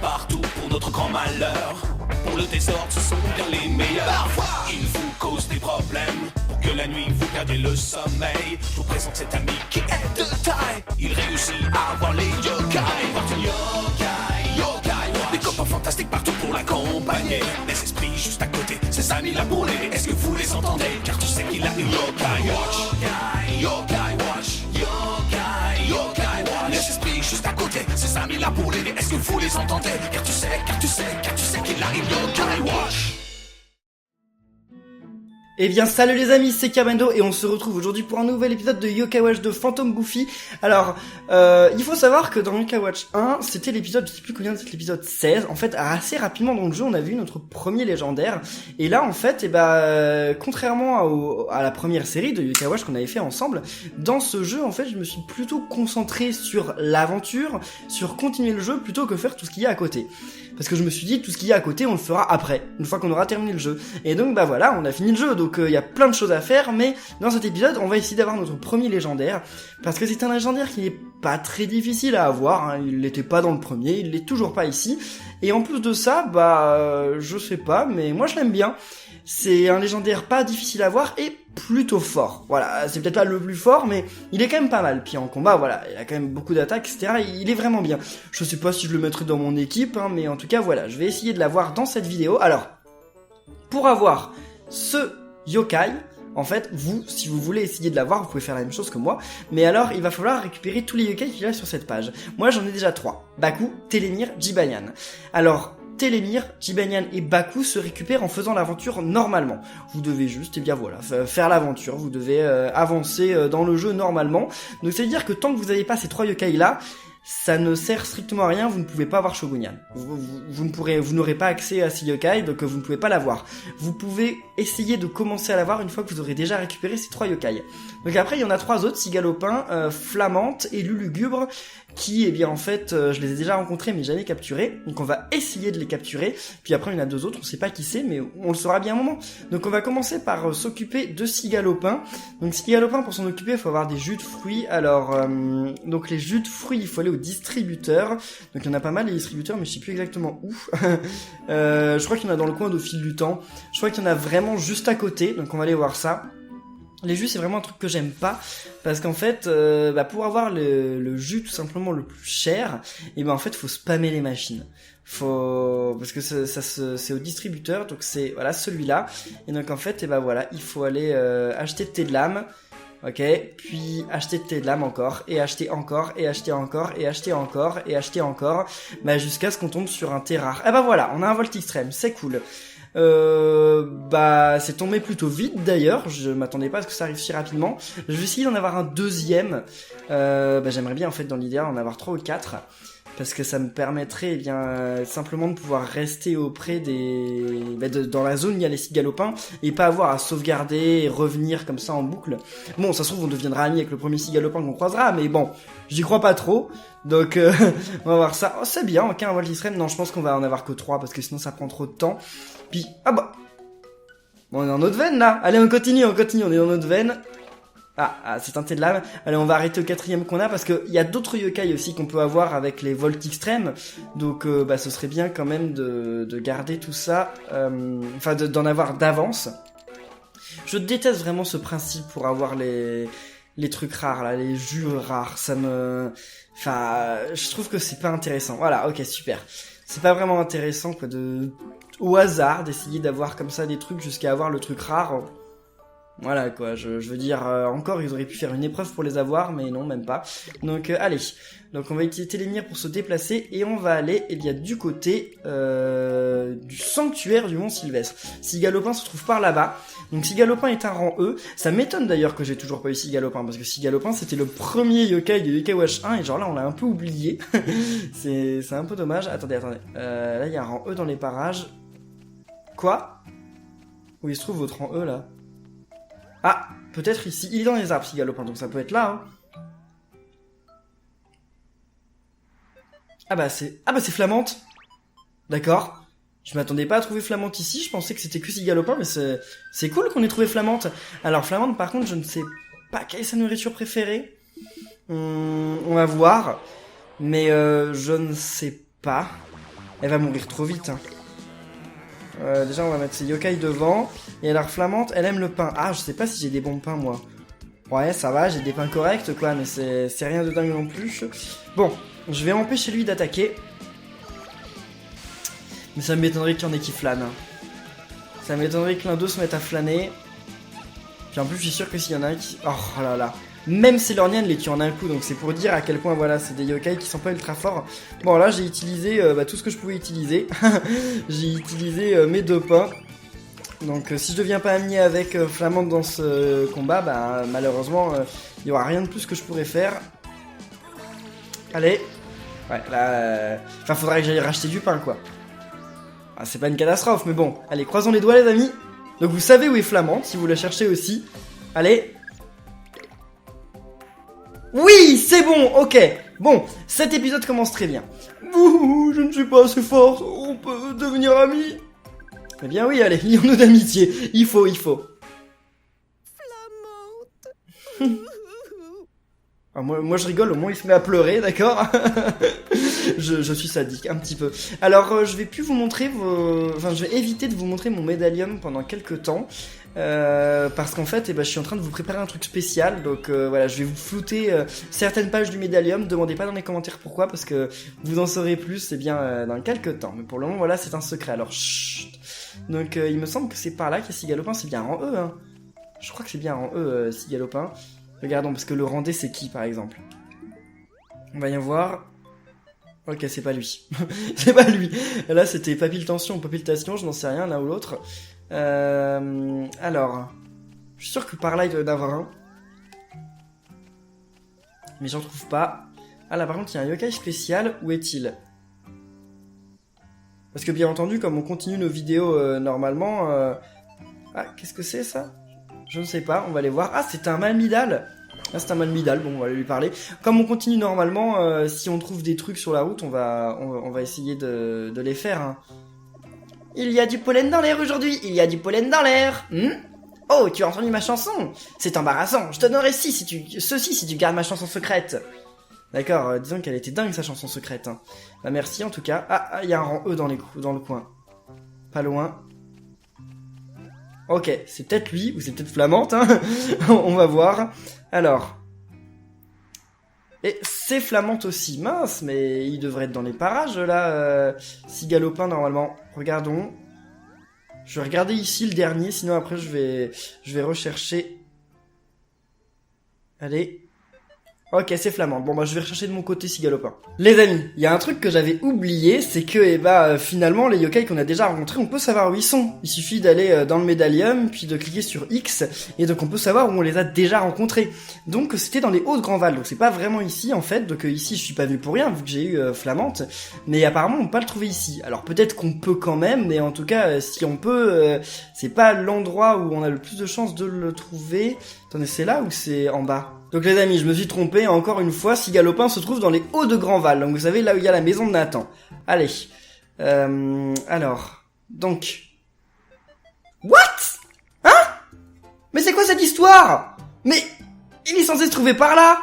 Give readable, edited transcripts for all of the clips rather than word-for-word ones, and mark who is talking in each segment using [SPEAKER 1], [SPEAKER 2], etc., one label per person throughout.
[SPEAKER 1] partout pour notre grand malheur. Pour le désordre, ce sont bien les meilleurs. Parfois, ils vous causent des problèmes. Pour que la nuit vous perdiez le sommeil, je vous présente cet ami qui est de taille. Il réussit à avoir les yokai. Porte une yokai, yokai watch. Des copains fantastiques partout pour l'accompagner. Des esprits juste à côté, ses amis là pour l'aider. Est-ce que vous les entendez? Car tu sais qu'il a une yokai watch. Yokai, yokai watch. Yokai, yokai watch. Les esprits juste à côté, ses amis là pour l'aider. Est-ce que vous les entendez? Car tu sais qu'il a une yokai watch.
[SPEAKER 2] Eh bien salut les amis, c'est Carbendo et on se retrouve aujourd'hui pour un nouvel épisode de Yokai Watch de Phantom Goofy. Alors, il faut savoir que dans Yokai Watch 1, c'était l'épisode, je sais plus combien, c'est l'épisode 16. En fait, assez rapidement dans le jeu, on a vu notre premier légendaire. Et là, en fait, contrairement à la première série de Yokai Watch qu'on avait fait ensemble, dans ce jeu, en fait, je me suis plutôt concentré sur l'aventure, sur continuer le jeu, plutôt que faire tout ce qu'il y a à côté. Parce que je me suis dit, tout ce qu'il y a à côté, on le fera après, une fois qu'on aura terminé le jeu. Et donc, bah voilà, on a fini le jeu, donc il y a plein de choses à faire, mais dans cet épisode, on va essayer d'avoir notre premier légendaire, parce que c'est un légendaire qui n'est pas très difficile à avoir, hein. Il l'était pas dans le premier, il l'est toujours pas ici, et en plus de ça, je sais pas, mais moi je l'aime bien. C'est un légendaire pas difficile à voir et plutôt fort. Voilà, c'est peut-être pas le plus fort, mais il est quand même pas mal. Puis en combat, voilà, il a quand même beaucoup d'attaques, etc. Il est vraiment bien. Je sais pas si je le mettrai dans mon équipe, hein, mais en tout cas, voilà, je vais essayer de l'avoir dans cette vidéo. Alors, pour avoir ce yokai, en fait, si vous voulez essayer de l'avoir, vous pouvez faire la même chose que moi. Mais alors, il va falloir récupérer tous les yokai qu'il y a sur cette page. Moi, j'en ai déjà 3. Baku, Télémir, Jibanyan. Alors, Télémir, Jibanyan et Baku se récupèrent en faisant l'aventure normalement. Vous devez juste, faire l'aventure. Vous devez avancer dans le jeu normalement. Donc, ça veut dire que tant que vous n'avez pas ces 3 yokai là, ça ne sert strictement à rien, vous ne pouvez pas avoir Shogunyan. Vous n'aurez pas accès à ces yokai, donc vous ne pouvez pas l'avoir. Vous pouvez essayer de commencer à l'avoir une fois que vous aurez déjà récupéré ces 3 yokai. Donc après, il y en a 3 autres, Cigalopin, Flamante et Lulugubre, qui, en fait, je les ai déjà rencontrés mais jamais capturés. Donc on va essayer de les capturer. Puis après, il y en a 2 autres, on sait pas qui c'est, mais on le saura bien un moment. Donc on va commencer par s'occuper de Cigalopin. Donc Cigalopin, pour s'en occuper, il faut avoir des jus de fruits. Alors, donc les jus de fruits, il faut aller au distributeur. Donc il y en a pas mal les distributeurs, mais je sais plus exactement où. Je crois qu'il y en a dans le coin au fil du temps. Je crois qu'il y en a vraiment juste à côté, donc on va aller voir ça. Les jus, c'est vraiment un truc que j'aime pas, parce qu'en fait, pour avoir le jus tout simplement le plus cher, en fait, faut spammer les machines. Parce que c'est au distributeur, donc c'est, voilà, celui-là. Et donc en fait, il faut aller acheter de thé de lame. Ok, puis acheter de thé de lame encore, et acheter encore, et acheter encore, et acheter encore, et acheter encore, jusqu'à ce qu'on tombe sur un thé rare. Voilà, on a un Volt Extrême, c'est cool. C'est tombé plutôt vite d'ailleurs, je m'attendais pas à ce que ça arrive si rapidement. Je vais essayer d'en avoir un deuxième. J'aimerais bien en fait dans l'idéal en avoir 3 ou 4. Parce que ça me permettrait simplement de pouvoir rester auprès dans la zone où il y a les cigalopins et pas avoir à sauvegarder et revenir comme ça en boucle. Bon, ça se trouve on deviendra amis avec le premier cigalopin qu'on croisera, mais bon, j'y crois pas trop. Donc on va voir ça. Oh, c'est bien, ok, un Volt Extrême. Non, je pense qu'on va en avoir que 3 parce que sinon ça prend trop de temps. Puis bon, on est dans notre veine là. Allez, on continue, on est dans notre veine. C'est un thé de lame. Allez, on va arrêter au 4e qu'on a parce que il y a d'autres yokai aussi qu'on peut avoir avec les Volt Extrêmes. Donc, ce serait bien quand même de garder tout ça, d'en avoir d'avance. Je déteste vraiment ce principe pour avoir les trucs rares là, les jus rares. Je trouve que c'est pas intéressant. Voilà, ok, super. C'est pas vraiment intéressant au hasard d'essayer d'avoir comme ça des trucs jusqu'à avoir le truc rare. Voilà quoi, je veux dire, encore ils auraient pu faire une épreuve pour les avoir, mais non, même pas. Donc allez, donc on va utiliser Télémir pour se déplacer et on va aller du côté du sanctuaire du Mont Sylvestre. Cigalopin se trouve par là-bas. Donc Cigalopin est un rang E. Ça m'étonne d'ailleurs que j'ai toujours pas eu Cigalopin, parce que Cigalopin c'était le premier yokai de Yokai Watch 1 et genre là on l'a un peu oublié. c'est un peu dommage. Attendez. Là il y a un rang E dans les parages. Quoi? Où il se trouve votre rang E là? Ah, peut-être ici. Il est dans les arbres, Cigalopin, donc ça peut être là, hein. C'est Flamante. D'accord. Je m'attendais pas à trouver Flamante ici, je pensais que c'était que Cigalopin, mais c'est cool qu'on ait trouvé Flamante. Alors Flamante, par contre, je ne sais pas quelle est sa nourriture préférée. On va voir. Mais je ne sais pas. Elle va mourir trop vite. Hein. Déjà, on va mettre ses yokai devant. Et alors, Flamante, elle aime le pain. Ah, je sais pas si j'ai des bons pains, moi. Ouais, ça va, j'ai des pains corrects, quoi, mais c'est rien de dingue non plus. Bon, je vais empêcher lui d'attaquer. Mais ça m'étonnerait qu'il y en ait qui flânent. Hein. Ça m'étonnerait que l'un d'eux se mette à flâner. Puis en plus, je suis sûr que s'il y en a un qui... Oh là là. Même Sailor-Nian les tue en un coup, donc c'est pour dire à quel point, voilà, c'est des yokai qui sont pas ultra forts. Bon, là, j'ai utilisé tout ce que je pouvais utiliser. J'ai utilisé mes 2 pains. Donc, si je deviens pas ami avec Flamante dans ce combat, bah, malheureusement, il y aura rien de plus que je pourrais faire. Allez. Ouais, là... Enfin, faudrait que j'aille racheter du pain, quoi. Ah, c'est pas une catastrophe, mais bon. Allez, croisons les doigts, les amis. Donc, vous savez où est Flamante, si vous la cherchez aussi. Allez. Oui, c'est bon, ok. Bon, cet épisode commence très bien. Ouh, je ne suis pas assez forte, on peut devenir amis. Eh bien oui, allez, lions-nous d'amitié, il faut. Flamante. Ah, moi je rigole, au moins il se met à pleurer, d'accord. je suis sadique, un petit peu. Alors, je vais plus vous montrer Enfin, je vais éviter de vous montrer mon médaillum pendant quelques temps. Parce qu'en fait, je suis en train de vous préparer un truc spécial. Donc voilà, je vais vous flouter certaines pages du médaillum. Demandez pas dans les commentaires pourquoi, parce que vous en saurez plus dans quelques temps. Mais pour le moment, voilà, c'est un secret. Alors, chut. Donc, il me semble que c'est par là qu'il y a Cigalopin. C'est bien en E, hein. Je crois que c'est bien en E, Cigalopin. Regardons, parce que le rang D, c'est qui, par exemple? On va y voir. Ok, c'est pas lui. C'est pas lui. Là, c'était Papiltation ou Papiltation, je n'en sais rien, l'un ou l'autre. Alors, je suis sûr que par là, il doit y en avoir un. Mais j'en trouve pas. Ah là, par contre, il y a un yokai spécial. Où est-il? Parce que bien entendu, comme on continue nos vidéos normalement... Ah, qu'est-ce que c'est, ça? Je ne sais pas, on va aller voir. Ah, c'est un Malmidal. Ah, c'est un Malmidal, bon, on va aller lui parler. Comme on continue normalement, si on trouve des trucs sur la route, on va essayer de les faire. Hein. Il y a du pollen dans l'air aujourd'hui, il y a du pollen dans l'air. Oh, tu as entendu ma chanson? C'est embarrassant, je te donnerai ceci si tu gardes ma chanson secrète. D'accord, disons qu'elle était dingue sa chanson secrète. Hein. Bah merci en tout cas. Ah, il y a un rang E dans le coin. Pas loin. Ok, c'est peut-être lui, ou c'est peut-être Flamante, hein. On va voir. Alors. Et c'est Flamante aussi, mince, mais il devrait être dans les parages, là, Cigalopin, normalement. Regardons. Je vais regarder ici le dernier, sinon après je vais rechercher. Allez. Ok, c'est Flamante. Bon, bah, je vais rechercher de mon côté Cigalopin. Les amis, il y a un truc que j'avais oublié, c'est que, finalement, les yokai qu'on a déjà rencontrés, on peut savoir où ils sont. Il suffit d'aller dans le médaillum, puis de cliquer sur X, et donc on peut savoir où on les a déjà rencontrés. Donc, c'était dans les Hauts de Grandval, donc c'est pas vraiment ici, en fait. Donc, ici, je suis pas venu pour rien, vu que j'ai eu Flamante. Mais apparemment, on peut pas le trouver ici. Alors, peut-être qu'on peut quand même, mais en tout cas, si on peut, c'est pas l'endroit où on a le plus de chances de le trouver. Attendez, c'est là ou c'est en bas? Donc les amis, je me suis trompé, encore une fois, Cigalopin se trouve dans les Hauts de Grandval, donc vous savez, là où il y a la maison de Nathan. Allez, alors, donc... What? Hein? Mais c'est quoi cette histoire? Mais, il est censé se trouver par là?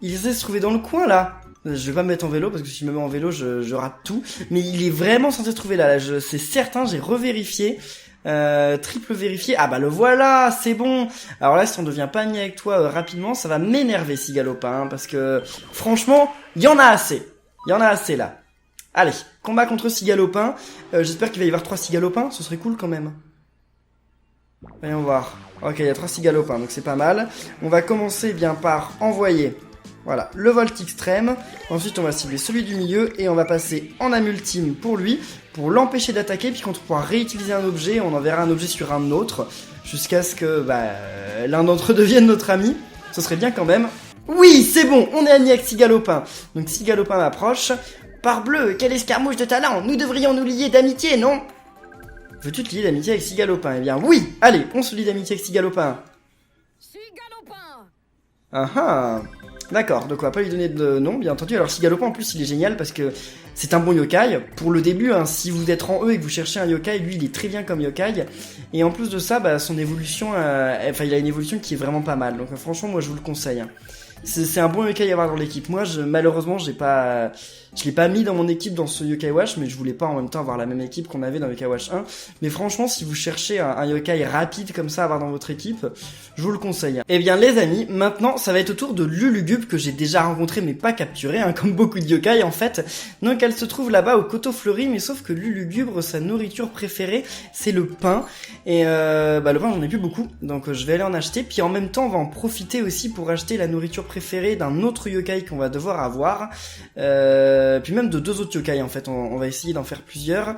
[SPEAKER 2] Il est censé se trouver dans le coin, là. Je vais pas me mettre en vélo, parce que si je me mets en vélo, je rate tout. Mais il est vraiment censé se trouver là, c'est certain, j'ai revérifié. Triple vérifié. Ah bah le voilà, c'est bon. Alors là, si on devient pas ami avec toi rapidement, ça va m'énerver Cigalopin, hein, parce que franchement, il y en a assez. Il y en a assez là. Allez, combat contre Cigalopin. J'espère qu'il va y avoir 3 Cigalopins, ce serait cool quand même. Voyons voir. Ok, il y a 3 Cigalopins, donc c'est pas mal. On va commencer bien par envoyer. Voilà, le volt extrême. Ensuite, on va cibler celui du milieu et on va passer en âme ultime pour lui, pour l'empêcher d'attaquer. Puis quand on pourra réutiliser un objet, on enverra un objet sur un autre, jusqu'à ce que l'un d'entre eux devienne notre ami. Ce serait bien quand même. Oui, c'est bon, on est amis avec Cigalopin. Donc Cigalopin m'approche. Parbleu, quelle escarmouche de talent. Nous devrions nous lier d'amitié, non? Veux-tu te lier d'amitié avec Cigalopin? Eh bien oui, allez, on se lie d'amitié avec Cigalopin.
[SPEAKER 3] Cigalopin.
[SPEAKER 2] Ah ah. D'accord, donc on va pas lui donner de nom, bien entendu. Alors Cigalopin en plus il est génial parce que c'est un bon yokai. Pour le début, hein, si vous êtes en E et que vous cherchez un yokai, lui il est très bien comme yokai. Et en plus de ça, son évolution, il a une évolution qui est vraiment pas mal. Donc franchement moi je vous le conseille. Hein. C'est un bon yokai à avoir dans l'équipe. Moi, malheureusement, je l'ai pas mis dans mon équipe dans ce Yokai Watch, mais je voulais pas en même temps avoir la même équipe qu'on avait dans Yokai Watch 1. Mais franchement, si vous cherchez un yokai rapide comme ça à avoir dans votre équipe, je vous le conseille. Eh bien, les amis, maintenant, ça va être au tour de Lulugub, que j'ai déjà rencontré mais pas capturé, hein, comme beaucoup de yokai en fait. Donc, elle se trouve là-bas au coteau fleuri, mais sauf que Lulugubre, sa nourriture préférée, c'est le pain. Et le pain, j'en ai plus beaucoup, donc je vais aller en acheter. Puis en même temps, on va en profiter aussi pour acheter la nourriture préférée d'un autre yokai qu'on va devoir avoir. Puis même de 2 autres yokai en fait, on va essayer d'en faire plusieurs,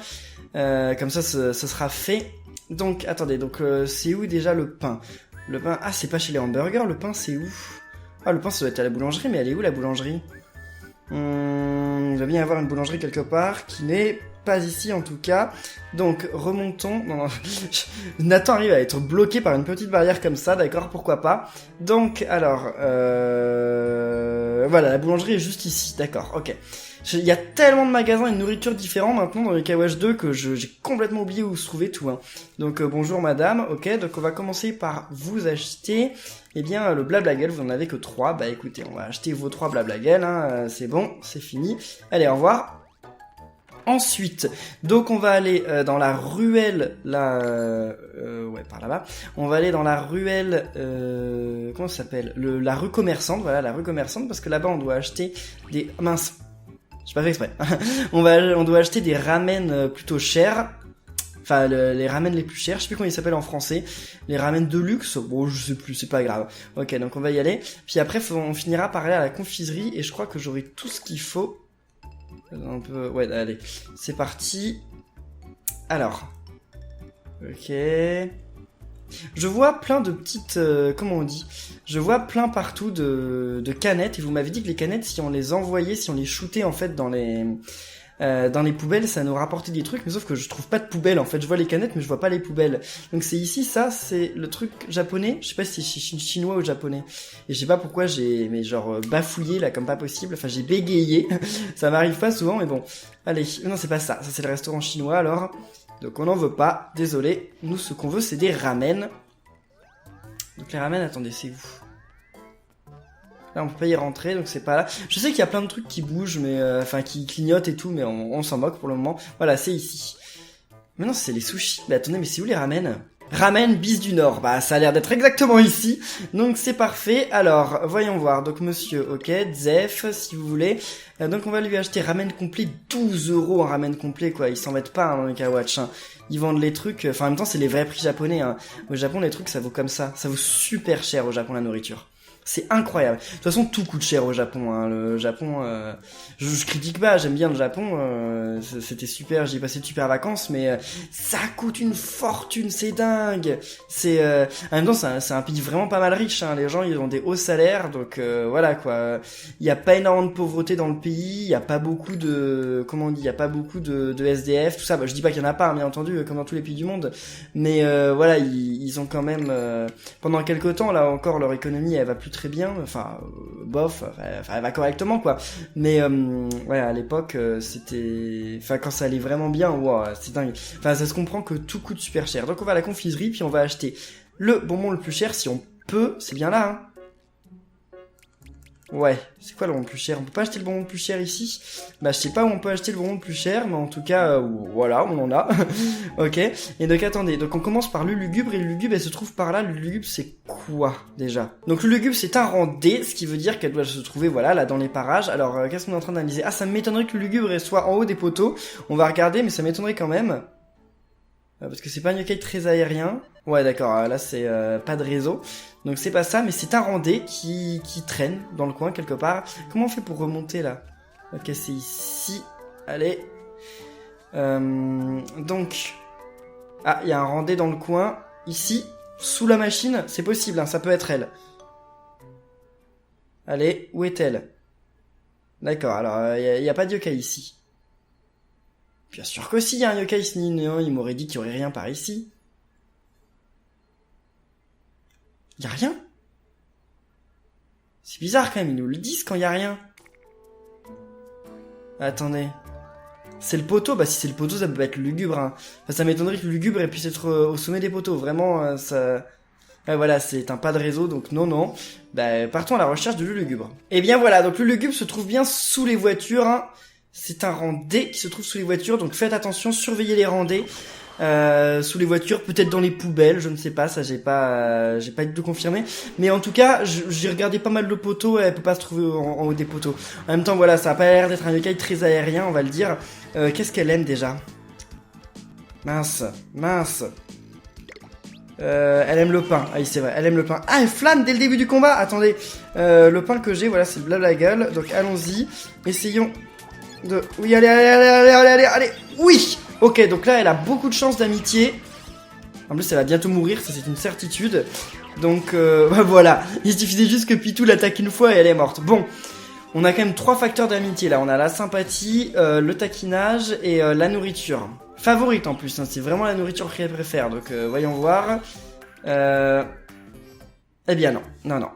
[SPEAKER 2] comme ça ce sera fait. Donc attendez, c'est où déjà le pain? Le pain, ah c'est pas chez les hamburgers, le pain c'est où? Ah le pain ça doit être à la boulangerie, mais elle est où la boulangerie? Il va bien y avoir une boulangerie quelque part, qui n'est pas ici en tout cas. Donc remontons, non. Nathan arrive à être bloqué par une petite barrière comme ça, d'accord, pourquoi pas. Donc alors, voilà, la boulangerie est juste ici, d'accord, ok. Il y a tellement de magasins et de nourriture différents maintenant dans Yokai Watch 2 que j'ai complètement oublié où se trouvait tout. Hein. Donc bonjour madame, ok, donc on va commencer par vous acheter, eh bien le Blablagueule, vous en avez que 3, bah écoutez, on va acheter vos 3 Blablagueule, hein, c'est bon, c'est fini, allez au revoir. Ensuite, donc on va aller dans la ruelle, là, ouais par là-bas, on va aller dans la ruelle, comment ça s'appelle, la rue commerçante, voilà la rue commerçante, parce que là-bas on doit acheter des, mince, j'ai pas fait exprès, on doit acheter des ramen plutôt chers, enfin les ramen les plus chers, je sais plus comment ils s'appellent en français, les ramen de luxe, bon je sais plus, c'est pas grave, ok donc on va y aller, puis après on finira par aller à la confiserie, et je crois que j'aurai tout ce qu'il faut. Un peu, ouais, allez, c'est parti. Alors, ok. Je vois plein de petites, comment on dit? Je vois plein partout de canettes. Et vous m'avez dit que les canettes, si on les envoyait, si on les shootait en fait dans les poubelles, ça nous rapportait des trucs. Mais sauf que je trouve pas de poubelle en fait. Je vois les canettes, mais je vois pas les poubelles. Donc c'est ici, ça, c'est le truc japonais. Je sais pas si c'est chinois ou japonais. Et je sais pas pourquoi mais genre bafouillé là comme pas possible. Enfin j'ai bégayé. Ça m'arrive pas souvent, mais bon. Allez, non c'est pas ça. Ça c'est le restaurant chinois alors. Donc on n'en veut pas. Désolé. Nous ce qu'on veut c'est des ramen. Donc les ramen, attendez, c'est où? Là on peut pas y rentrer, donc c'est pas là. Je sais qu'il y a plein de trucs qui bougent, mais enfin qui clignotent et tout, mais on s'en moque pour le moment. Voilà, c'est ici. Mais non, c'est les sushis. Mais attendez, mais c'est où les ramen? Ramen bis du Nord. Bah ça a l'air d'être exactement ici. Donc c'est parfait. Alors, voyons voir. Donc monsieur, ok, Zef, si vous voulez. Donc on va lui acheter ramen complet, 12 € en ramen complet, quoi. Ils s'en mettent pas hein, dans le Kawatch. Hein. Ils vendent les trucs, enfin en même temps c'est les vrais prix japonais. Hein. Au Japon, les trucs ça vaut comme ça. Ça vaut super cher au Japon la nourriture. C'est incroyable. De toute façon, tout coûte cher au Japon. Hein. Le Japon, je critique pas, j'aime bien le Japon. C'était super, j'y ai passé de super vacances, mais ça coûte une fortune, c'est dingue. En même temps, c'est un pays vraiment pas mal riche. Hein. Les gens, ils ont des hauts salaires, donc voilà quoi. Il y a pas énormément de pauvreté dans le pays. Il y a pas beaucoup de, comment on dit, il y a pas beaucoup de SDF, tout ça. Bah, je dis pas qu'il y en a pas, bien entendu, comme dans tous les pays du monde. Mais voilà, ils ont quand même, pendant quelques temps là encore, leur économie, elle va plus très bien, enfin bof, enfin elle va correctement quoi, mais ouais à l'époque c'était, enfin quand ça allait vraiment bien, wow, c'est dingue, enfin ça se comprend que tout coûte super cher. Donc on va à la confiserie puis on va acheter le bonbon le plus cher si on peut, c'est bien là hein. Ouais, c'est quoi le bonbon le plus cher? On peut pas acheter le bonbon le plus cher ici? Bah je sais pas où on peut acheter le bonbon le plus cher, mais en tout cas, voilà, on en a. Ok, et donc attendez, donc on commence par le lugubre, et le lugubre elle se trouve par là. Le lugubre c'est quoi déjà? Donc le lugubre c'est un rang D, ce qui veut dire qu'elle doit se trouver, voilà, là dans les parages. Alors qu'est-ce qu'on est en train d'analyser? Ah ça m'étonnerait que le lugubre soit en haut des poteaux. On va regarder, mais ça m'étonnerait quand même. Parce que c'est pas un yokai très aérien. Ouais d'accord, là c'est pas de réseau. Donc c'est pas ça, mais c'est un randé qui traîne dans le coin quelque part. Comment on fait pour remonter là? Ok, c'est ici. Allez. Donc... Ah, il y a un randé dans le coin. Ici, sous la machine, c'est possible, hein, ça peut être elle. Allez, où est-elle? D'accord, alors il y a pas de yokai ici. Bien sûr que si, il y a un yokai ici. Non, il m'aurait dit qu'il y aurait rien par ici. Y'a rien? C'est bizarre quand même, ils nous le disent quand y a rien. Attendez. C'est le poteau? Bah si c'est le poteau, ça peut être le lugubre. Hein. Enfin, ça m'étonnerait que le lugubre puisse être au sommet des poteaux. Vraiment, ça... Voilà, c'est un pas de réseau, donc non. Bah, partons à la recherche de Lulugubre. Et bien voilà, donc Lulugubre se trouve bien sous les voitures, hein. C'est un rang D qui se trouve sous les voitures, donc faites attention, surveillez les rangs D. Sous les voitures, peut-être dans les poubelles, je ne sais pas, ça j'ai pas du tout confirmé. Mais en tout cas, j'ai regardé pas mal de poteaux, elle peut pas se trouver en haut des poteaux. En même temps, voilà, ça a pas l'air d'être un yokai très aérien, on va le dire. Qu'est-ce qu'elle aime déjà? Mince. Elle aime le pain. Ah oui, c'est vrai, elle aime le pain. Ah, elle flâne dès le début du combat. Attendez, le pain que j'ai, voilà, c'est le blabla gueule. Donc allons-y, essayons de... Oui, allez. Oui. Ok, donc là, elle a beaucoup de chance d'amitié. En plus, elle va bientôt mourir, ça c'est une certitude. Donc, voilà. Il suffisait juste que Pitou l'attaque une fois et elle est morte. Bon, on a quand même 3 facteurs d'amitié là. On a la sympathie, le taquinage et la nourriture. Favorite en plus, hein. C'est vraiment la nourriture qu'elle préfère. Donc, voyons voir. Eh bien non.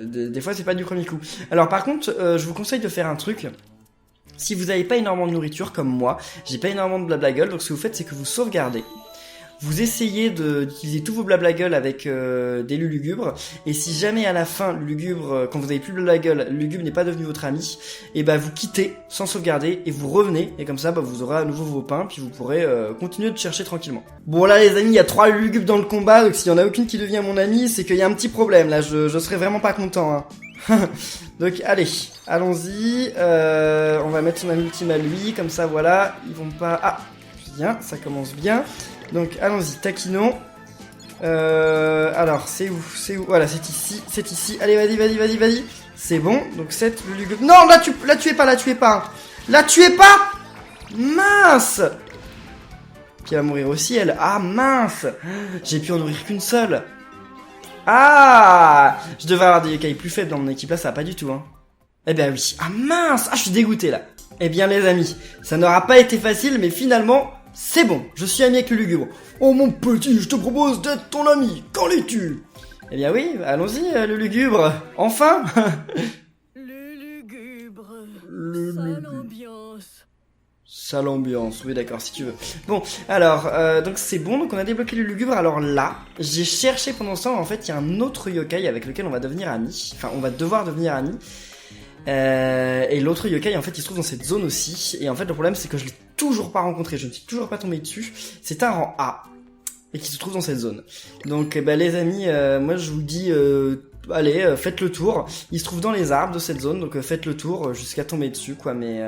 [SPEAKER 2] Des fois, c'est pas du premier coup. Alors par contre, je vous conseille de faire un truc. Si vous n'avez pas énormément de nourriture, comme moi, j'ai pas énormément de blabla gueule, donc ce que vous faites, c'est que vous sauvegardez. Vous essayez d'utiliser tous vos blabla gueule avec des Lulugubres, et si jamais à la fin, Lulugubre, quand vous avez plus de blabla gueule, Lulugubre n'est pas devenu votre ami, et bah vous quittez sans sauvegarder, et vous revenez, et comme ça, bah vous aurez à nouveau vos pains, puis vous pourrez continuer de chercher tranquillement. Bon là les amis, il y a 3 Lulugubres dans le combat, donc s'il y en a aucune qui devient mon ami, c'est qu'il y a un petit problème, là, je serais vraiment pas content, hein. Donc allez, allons-y, on va mettre son ami ultime à lui, comme ça voilà, ils vont pas... Ah, bien, ça commence bien. Donc allons-y, taquinons. Alors c'est où? Voilà, c'est ici. Allez, vas-y. C'est bon, donc 7 Lulugubre. Non, la tuez pas. Mince. Puis elle va mourir aussi, elle. Ah mince. J'ai pu en nourrir qu'une seule. Ah, je devais avoir des yokai plus faibles dans mon équipe, là ça va pas du tout, hein. Eh ben oui. Ah mince. Ah, je suis dégoûté là. Eh bien les amis, ça n'aura pas été facile, mais finalement... C'est bon, je suis ami avec le Lulugubre. Oh mon petit, je te propose d'être ton ami. Qu'en es-tu? Eh bien oui, allons-y, le Lulugubre. Enfin.
[SPEAKER 3] Lulugubre.
[SPEAKER 2] Sale ambiance, oui d'accord, si tu veux. Bon, alors, donc c'est bon, donc on a débloqué le Lulugubre. Alors là, j'ai cherché pendant ce temps, en fait, il y a un autre yokai avec lequel on va devenir amis. Enfin, on va devoir devenir amis. Et l'autre yokai en fait il se trouve dans cette zone aussi. Et en fait le problème c'est que je l'ai toujours pas rencontré. Je ne suis toujours pas tombé dessus. C'est un rang A et qui se trouve dans cette zone. Donc les amis, moi je vous dis allez, faites le tour. Il se trouve dans les arbres de cette zone. Donc faites le tour jusqu'à tomber dessus quoi. Mais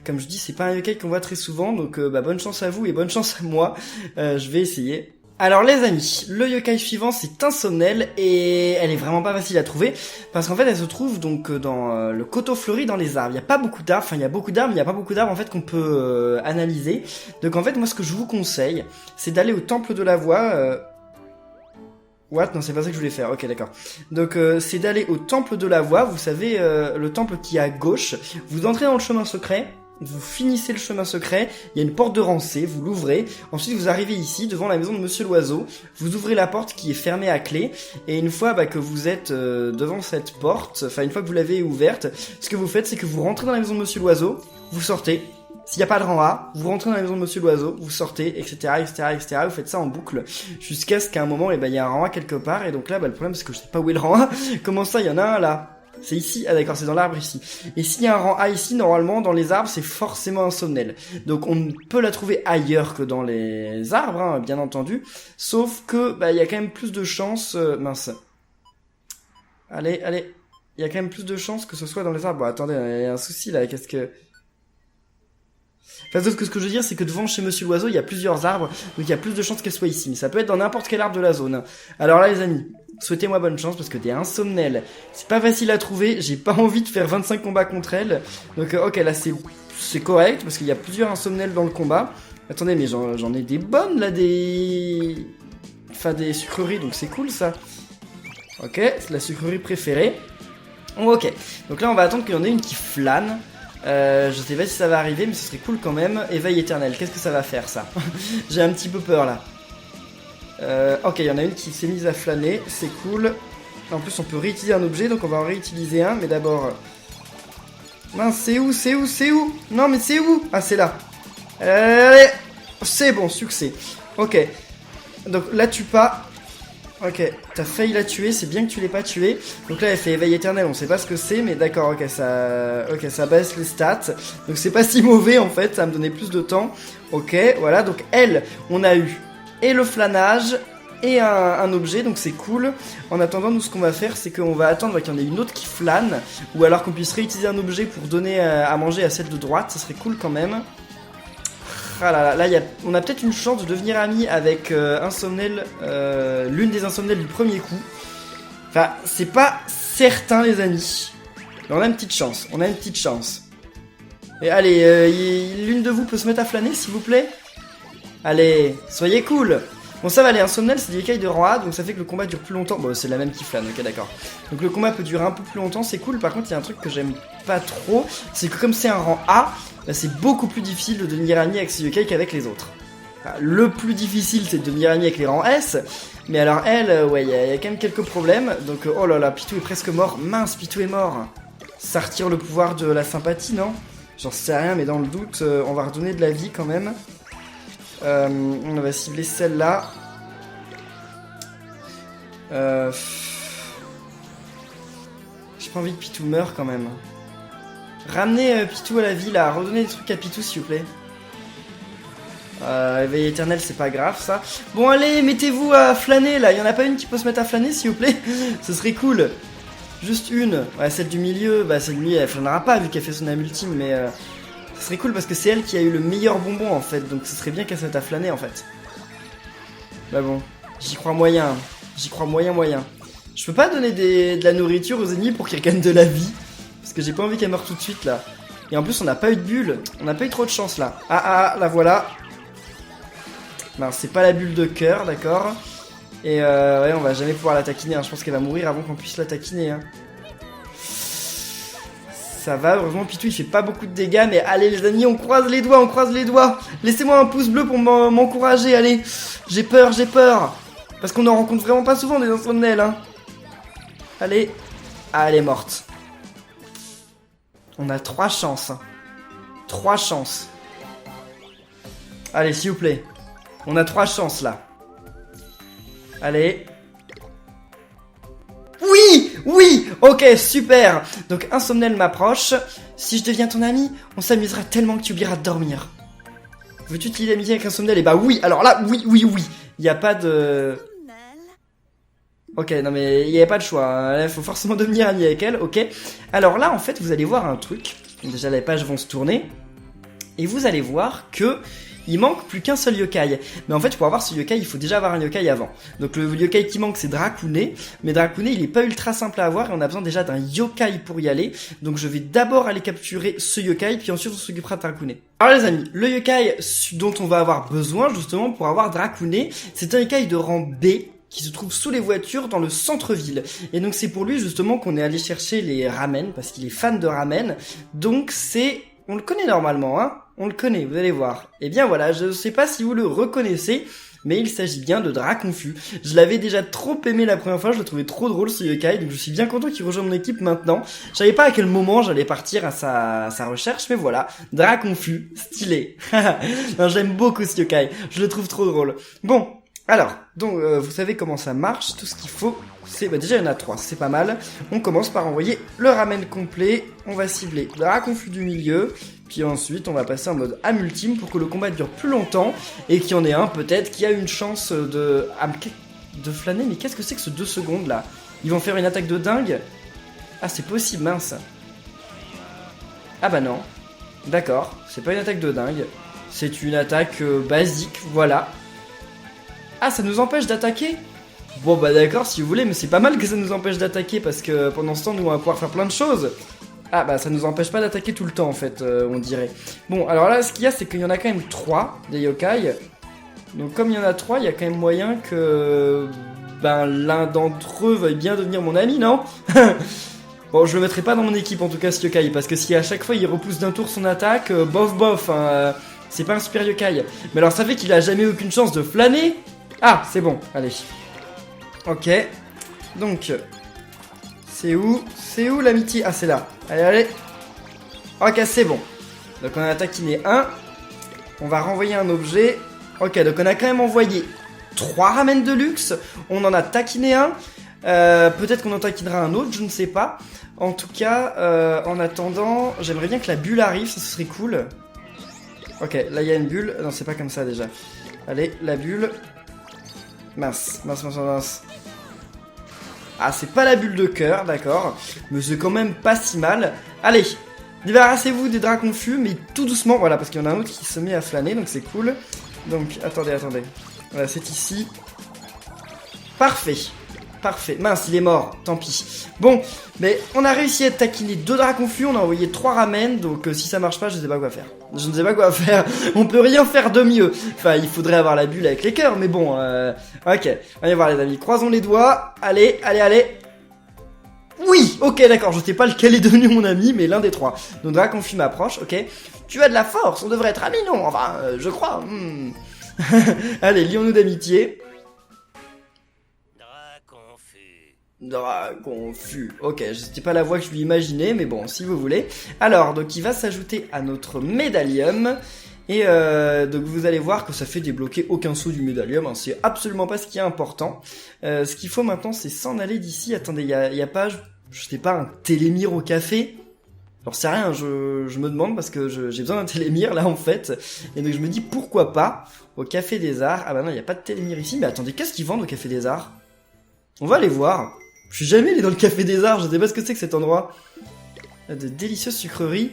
[SPEAKER 2] comme je dis c'est pas un yokai qu'on voit très souvent. Donc bonne chance à vous et bonne chance à moi. Je vais essayer. Alors les amis, le yokai suivant c'est Insomnelle et elle est vraiment pas facile à trouver parce qu'en fait elle se trouve donc dans le coteau fleuri dans les arbres. Il y a pas beaucoup d'arbres, enfin il y a beaucoup d'arbres mais il y a pas beaucoup d'arbres en fait qu'on peut analyser. Donc en fait moi ce que je vous conseille c'est d'aller au temple de la voix. What? Non c'est pas ça que je voulais faire, ok d'accord. Donc c'est d'aller au temple de la voix, vous savez le temple qui est à gauche. Vous entrez dans le chemin secret. Vous finissez le chemin secret, il y a une porte de rancée, vous l'ouvrez, ensuite vous arrivez ici devant la maison de Monsieur l'Oiseau, vous ouvrez la porte qui est fermée à clé, et une fois que vous êtes devant cette porte, enfin une fois que vous l'avez ouverte, ce que vous faites c'est que vous rentrez dans la maison de Monsieur l'Oiseau, vous sortez, s'il n'y a pas de rang A, vous rentrez dans la maison de Monsieur l'Oiseau, vous sortez, etc., vous faites ça en boucle, jusqu'à ce qu'à un moment, il y a un rang A quelque part, et donc là, le problème c'est que je sais pas où est le rang A, comment ça, il y en a un là? C'est ici, ah d'accord, c'est dans l'arbre ici. Et s'il y a un rang A ici, normalement, dans les arbres, c'est forcément Insomnelle. Donc on peut la trouver ailleurs que dans les arbres, hein, bien entendu. Sauf que, il y a quand même plus de chances... mince. Allez, il y a quand même plus de chances que ce soit dans les arbres. Bon, attendez, il y a un souci là, qu'est-ce que... Enfin, sauf que ce que je veux dire, c'est que devant chez Monsieur l'Oiseau, il y a plusieurs arbres, donc il y a plus de chances qu'elle soit ici. Mais ça peut être dans n'importe quel arbre de la zone. Alors là, les amis... Souhaitez-moi bonne chance parce que des Insomnelles, c'est pas facile à trouver, j'ai pas envie de faire 25 combats contre elle. Donc ok là c'est correct parce qu'il y a plusieurs Insomnelles dans le combat. Attendez mais j'en ai des bonnes là, des sucreries donc c'est cool ça. Ok, c'est la sucrerie préférée. Ok, donc là on va attendre qu'il y en ait une qui flâne. Je sais pas si ça va arriver mais ce serait cool quand même. Éveil éternel, qu'est-ce que ça va faire ça? J'ai un petit peu peur là. Ok, il y en a une qui s'est mise à flâner, c'est cool. En plus, on peut réutiliser un objet, donc on va en réutiliser un, mais d'abord... Mince, c'est où? Non, mais c'est où? Ah, c'est là. Allez, c'est bon, succès. Ok. Donc, là, tue pas. Ok, t'as failli la tuer, c'est bien que tu l'aies pas tuée. Donc là, elle fait éveil éternel, on sait pas ce que c'est, mais d'accord, ok, ça baisse les stats. Donc c'est pas si mauvais en fait, ça va me donner plus de temps. Ok, voilà, donc elle, on a eu et le flanage et un objet, donc c'est cool. En attendant, nous, ce qu'on va faire, c'est qu'on va attendre qu'il y en ait une autre qui flâne, ou alors qu'on puisse réutiliser un objet pour donner à manger à celle de droite, ça serait cool quand même. Ah là là, là on a peut-être une chance de devenir amis avec Insomnel, l'une des Insomnelles du premier coup. Enfin, c'est pas certain les amis. Mais on a une petite chance, on a une petite chance. Et allez, l'une de vous peut se mettre à flâner s'il vous plaît. Allez, soyez cool. Bon ça va, les Insomnel c'est des écailles de rang A, donc ça fait que le combat dure plus longtemps. Bon c'est la même qui flâne, ok d'accord. Donc le combat peut durer un peu plus longtemps, c'est cool. Par contre il y a un truc que j'aime pas trop, c'est que comme c'est un rang A, bah, c'est beaucoup plus difficile de devenir ami avec ce yokai qu'avec les autres. Enfin, le plus difficile c'est de devenir ami avec les rangs S, mais alors elle, ouais, il y a quand même quelques problèmes. Donc oh là là, Pitou est presque mort. Mince, Pitou est mort. Ça retire le pouvoir de la sympathie, non? J'en sais rien, mais dans le doute, on va redonner de la vie quand même. On va cibler celle-là. J'ai pas envie que Pitou meure quand même. Ramenez Pitou à la vie là, redonnez des trucs à Pitou s'il vous plaît. Éveil éternel c'est pas grave ça. Bon allez, mettez-vous à flâner là, y'en a pas une qui peut se mettre à flâner s'il vous plaît? Ce serait cool. Juste une. Ouais, celle du milieu, bah celle du milieu elle flânera pas vu qu'elle fait son âme ultime, mais ce serait cool parce que c'est elle qui a eu le meilleur bonbon en fait, donc ce serait bien qu'elle se mette à flâner en fait. Bah bon, j'y crois moyen, moyen. Je peux pas donner de la nourriture aux ennemis pour qu'ils gagnent de la vie, parce que j'ai pas envie qu'elle meure tout de suite là. Et en plus on n'a pas eu de bulle, on n'a pas eu trop de chance là. Ah, la voilà. Non, c'est pas la bulle de cœur, d'accord. Et ouais, on va jamais pouvoir la taquiner, hein. Je pense qu'elle va mourir avant qu'on puisse la taquiner, hein. Ça va, heureusement Pitou il fait pas beaucoup de dégâts, mais allez les amis, on croise les doigts. Laissez-moi un pouce bleu pour m'encourager, allez. J'ai peur. Parce qu'on en rencontre vraiment pas souvent des Insomnel, hein. Allez. Ah, elle est morte. On a 3 chances. 3 chances. Allez, s'il vous plaît. On a 3 chances là. Allez. Oui, ok, super. Donc Insomnel m'approche. Si je deviens ton ami, on s'amusera tellement que tu oublieras de dormir. Veux-tu utiliser l'amitié avec Insomnel? Et bah oui, alors là, oui. Il y a pas de... Ok, non mais il n'y avait pas de choix. Il faut forcément devenir ami avec elle, ok. Alors là, en fait, vous allez voir un truc. Déjà, les pages vont se tourner. Et vous allez voir que... il manque plus qu'un seul yokai. Mais en fait, pour avoir ce yokai, il faut déjà avoir un yokai avant. Donc le yokai qui manque, c'est Dracounet. Mais Dracounet, il est pas ultra simple à avoir et on a besoin déjà d'un yokai pour y aller. Donc je vais d'abord aller capturer ce yokai, puis ensuite on s'occupera de Dracounet. Alors les amis, le yokai dont on va avoir besoin justement pour avoir Dracounet, c'est un yokai de rang B qui se trouve sous les voitures dans le centre-ville. Et donc c'est pour lui justement qu'on est allé chercher les ramen, parce qu'il est fan de ramen. Donc c'est... on le connaît normalement, hein. On le connaît, vous allez voir. Et bien voilà, je sais pas si vous le reconnaissez, mais il s'agit bien de Draconfus. Je l'avais déjà trop aimé la première fois, je le trouvais trop drôle ce yokai, donc je suis bien content qu'il rejoigne mon équipe maintenant. Je savais pas à quel moment j'allais partir à sa recherche, mais voilà, Draconfus, stylé. Non, j'aime beaucoup ce yokai, je le trouve trop drôle. Bon, alors, donc vous savez comment ça marche, tout ce qu'il faut, c'est... bah déjà il y en a 3, c'est pas mal. On commence par envoyer le ramen complet, on va cibler Draconfus du milieu, puis ensuite on va passer en mode âme ultime pour que le combat dure plus longtemps, et qu'il y en ait un peut-être qui a une chance de flâner, mais qu'est-ce que c'est que ce 2 secondes là? Ils vont faire une attaque de dingue? Ah c'est possible, mince. Ah bah non, d'accord, c'est pas une attaque de dingue, c'est une attaque basique, voilà. Ah, ça nous empêche d'attaquer? Bon bah d'accord si vous voulez, mais c'est pas mal que ça nous empêche d'attaquer, parce que pendant ce temps nous on va pouvoir faire plein de choses. Ah bah ça nous empêche pas d'attaquer tout le temps en fait, on dirait. Bon alors là ce qu'il y a c'est qu'il y en a quand même 3 des yokai. Donc comme il y en a 3, il y a quand même moyen que... ben l'un d'entre eux veuille bien devenir mon ami, non? Bon je le mettrai pas dans mon équipe en tout cas ce yokai, parce que si à chaque fois il repousse d'un tour son attaque, bof hein, c'est pas un super yokai. Mais alors ça fait qu'il a jamais aucune chance de flâner. Ah c'est bon, allez. Ok, donc... c'est où l'amitié? Ah c'est là, allez. Ok c'est bon. Donc on a taquiné un. On va renvoyer un objet. Ok donc on a quand même envoyé 3 ramen de luxe. On en a taquiné un. Peut-être qu'on en taquinera un autre, je ne sais pas. En tout cas, en attendant, j'aimerais bien que la bulle arrive, ça ce serait cool. Ok, là il y a une bulle. Non, c'est pas comme ça déjà. Allez, la bulle. Mince. Ah, c'est pas la bulle de cœur, d'accord. Mais c'est quand même pas si mal. Allez, débarrassez-vous des draps confus, mais tout doucement. Voilà, parce qu'il y en a un autre qui se met à flâner, donc c'est cool. Donc, attendez. Voilà, c'est ici. Parfait. Mince, il est mort, tant pis. Bon, mais on a réussi à être taquiné 2 draps confus, on a envoyé 3 ramen, donc si ça marche pas, je sais pas quoi faire. On peut rien faire de mieux. Enfin, il faudrait avoir la bulle avec les cœurs, mais bon, ok. Allez voir les amis, croisons les doigts. Allez. Oui, ok, d'accord, je sais pas lequel est devenu mon ami, mais l'un des 3. Donc drap confus m'approche, ok. Tu as de la force, on devrait être amis, non? Enfin, je crois. Allez, lions-nous d'amitié. Drap confus. Ok, c'était pas la voix que je lui imaginais, mais bon, si vous voulez. Alors, donc il va s'ajouter à notre médaillum. Et donc vous allez voir que ça fait débloquer aucun saut du médaillum, hein, c'est absolument pas ce qui est important. Ce qu'il faut maintenant, c'est s'en aller d'ici. Attendez, y a pas, je sais pas, un télémire au café? Alors c'est rien, je me demande parce que j'ai besoin d'un télémire là en fait. Et donc je me dis pourquoi pas au Café des Arts. Ah bah non, il y a pas de télémire ici, mais attendez, qu'est-ce qu'ils vendent au Café des Arts? On va aller voir. Je suis jamais allé dans le Café des Arts, je sais pas ce que c'est que cet endroit. De délicieuses sucreries.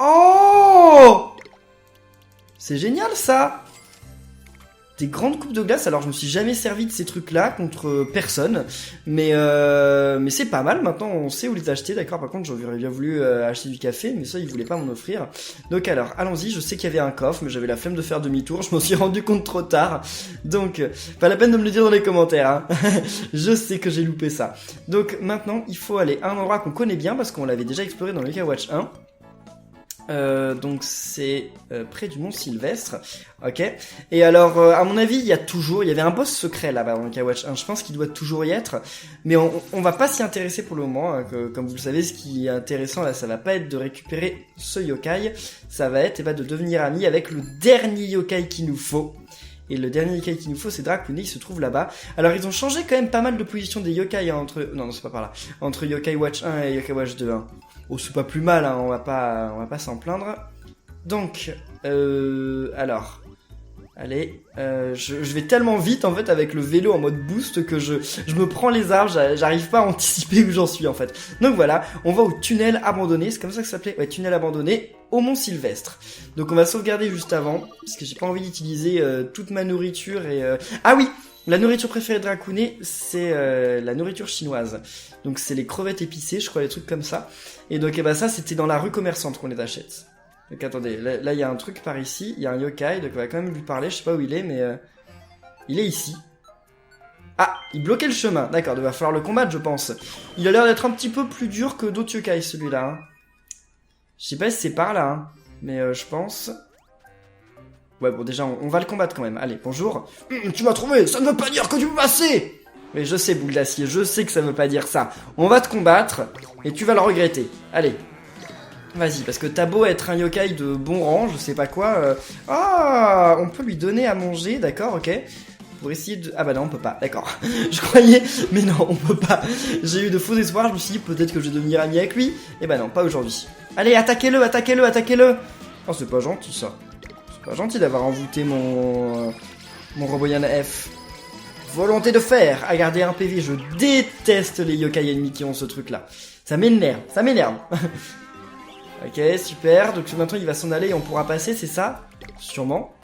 [SPEAKER 2] Oh! C'est génial ça! Des grandes coupes de glace, alors je me suis jamais servi de ces trucs-là contre personne, mais c'est pas mal, maintenant on sait où les acheter, d'accord, par contre j'aurais bien voulu acheter du café, mais ça ils voulaient pas m'en offrir. Donc alors, allons-y, je sais qu'il y avait un coffre, mais j'avais la flemme de faire demi-tour, je m'en suis rendu compte trop tard, donc pas la peine de me le dire dans les commentaires, hein. Je sais que j'ai loupé ça. Donc maintenant, il faut aller à un endroit qu'on connaît bien, parce qu'on l'avait déjà exploré dans le Yokai Watch 1. Donc c'est près du Mont Sylvestre, ok. Et alors, à mon avis, il y avait un boss secret là-bas dans le Watch 1. Je pense qu'il doit toujours y être, mais on va pas s'y intéresser pour le moment. Hein, comme vous le savez, ce qui est intéressant là, ça va pas être de récupérer ce yokai, ça va être de devenir ami avec le dernier yokai qu'il nous faut. Et le dernier yokai qu'il nous faut, c'est Dracounet, il se trouve là-bas. Alors ils ont changé quand même pas mal de position des yokai hein, non c'est pas par là, entre Yokai Watch 1 et Yokai Watch 2. Hein. Oh, c'est pas plus mal, hein, on va pas s'en plaindre. Donc, alors, allez, je vais tellement vite en fait avec le vélo en mode boost que je me prends les arbres, j'arrive pas à anticiper où j'en suis en fait. Donc voilà, on va au tunnel abandonné, c'est comme ça que ça s'appelait, ouais, tunnel abandonné au Mont Sylvestre. Donc on va sauvegarder juste avant, parce que j'ai pas envie d'utiliser toute ma nourriture et... Ah oui, la nourriture préférée de Dracounet, c'est la nourriture chinoise. Donc c'est les crevettes épicées, je crois, des trucs comme ça. Et donc ça, c'était dans la rue commerçante qu'on les achète. Donc attendez, là il y a un truc par ici, il y a un yokai, donc on va quand même lui parler, je sais pas où il est, mais il est ici. Ah, il bloquait le chemin, d'accord, il va falloir le combattre, je pense. Il a l'air d'être un petit peu plus dur que d'autres yokai, celui-là. Hein. Je sais pas si c'est par là, hein, mais je pense... Ouais, bon, déjà, on va le combattre quand même. Allez, bonjour. Tu m'as trouvé, ça ne veut pas dire que tu peux passer. Mais je sais, boule d'acier, je sais que ça ne veut pas dire ça. On va te combattre, et tu vas le regretter. Allez. Vas-y, parce que t'as beau être un yokai de bon rang, je sais pas quoi... Ah, on peut lui donner à manger, d'accord, ok. Pour essayer de... Ah bah non, on peut pas, d'accord. Je croyais, mais non, on peut pas. J'ai eu de faux espoirs, je me suis dit peut-être que je vais devenir ami avec lui. Et bah non, pas aujourd'hui. Allez, attaquez-le, attaquez-le, attaquez-le. Oh, c'est pas gentil, ça. C'est pas gentil d'avoir envoûté mon Roboyan F. Volonté de fer, à garder un PV. Je déteste les yokai ennemis qui ont ce truc-là. Ça m'énerve, ça m'énerve. Ok, super. Donc maintenant, il va s'en aller et on pourra passer, c'est ça? Sûrement.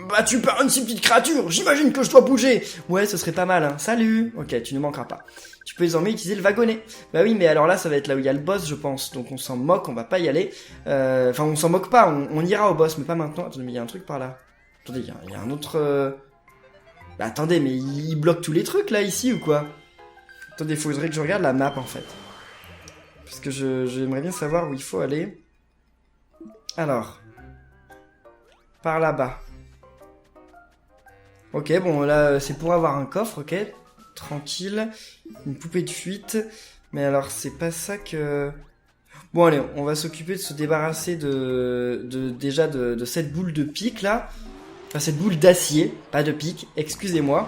[SPEAKER 2] Battu par une si petite créature, j'imagine que je dois bouger. Ouais, ce serait pas mal, hein. Salut. Ok, tu ne manqueras pas. Tu peux désormais utiliser le wagonnet. Bah oui, mais alors là, ça va être là où il y a le boss, je pense. Donc on s'en moque, on va pas y aller. Enfin, on s'en moque pas, on ira au boss, mais pas maintenant. Attendez, mais il y a un truc par là. Attendez, il y a un autre... Bah attendez, mais il bloque tous les trucs, là, ici, ou quoi? Attendez, il faudrait que je regarde la map, en fait. Parce que j'aimerais bien savoir où il faut aller. Alors. Par là-bas. Ok, bon, là, c'est pour avoir un coffre, ok. Tranquille. Une poupée de fuite. Mais alors, c'est pas ça que... Bon allez, on va s'occuper de se débarrasser déjà de cette boule de pique là. Enfin cette boule d'acier, pas de pique, excusez-moi.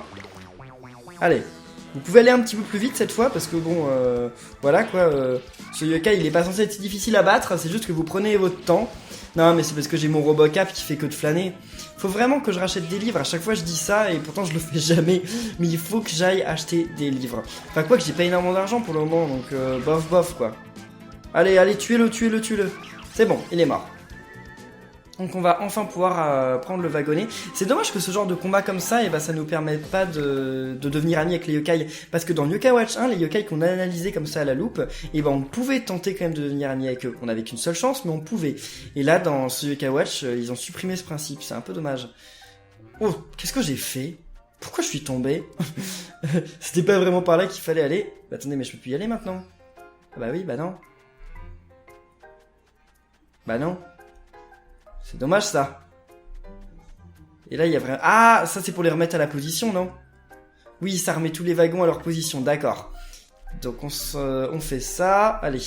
[SPEAKER 2] Allez, vous pouvez aller un petit peu plus vite cette fois parce que bon, voilà quoi. Ce yokai il est pas censé être si difficile à battre, c'est juste que vous prenez votre temps. Non mais c'est parce que j'ai mon Robocap qui fait que de flâner. Faut vraiment que je rachète des livres, à chaque fois je dis ça et pourtant je le fais jamais. Mais il faut que j'aille acheter des livres. Enfin quoi que j'ai pas énormément d'argent pour le moment donc bof quoi. Allez, tuez-le. C'est bon, il est mort. Donc on va enfin pouvoir prendre le wagonnet. C'est dommage que ce genre de combat comme ça, et ça nous permette pas de devenir amis avec les yokai. Parce que dans Yokai Watch 1, les yokai qu'on a analysés comme ça à la loupe, on pouvait tenter quand même de devenir amis avec eux. On avait qu'une seule chance, mais on pouvait. Et là, dans ce Yokai Watch, ils ont supprimé ce principe. C'est un peu dommage. Oh, qu'est-ce que j'ai fait? Pourquoi je suis tombé? C'était pas vraiment par là qu'il fallait aller. Attendez, mais je peux plus y aller maintenant. Ah bah oui, bah non. Bah non. C'est dommage ça. Et là il y a vraiment... Ah, ça c'est pour les remettre à la position, non? Oui, ça remet tous les wagons à leur position, d'accord. Donc on fait ça. Allez.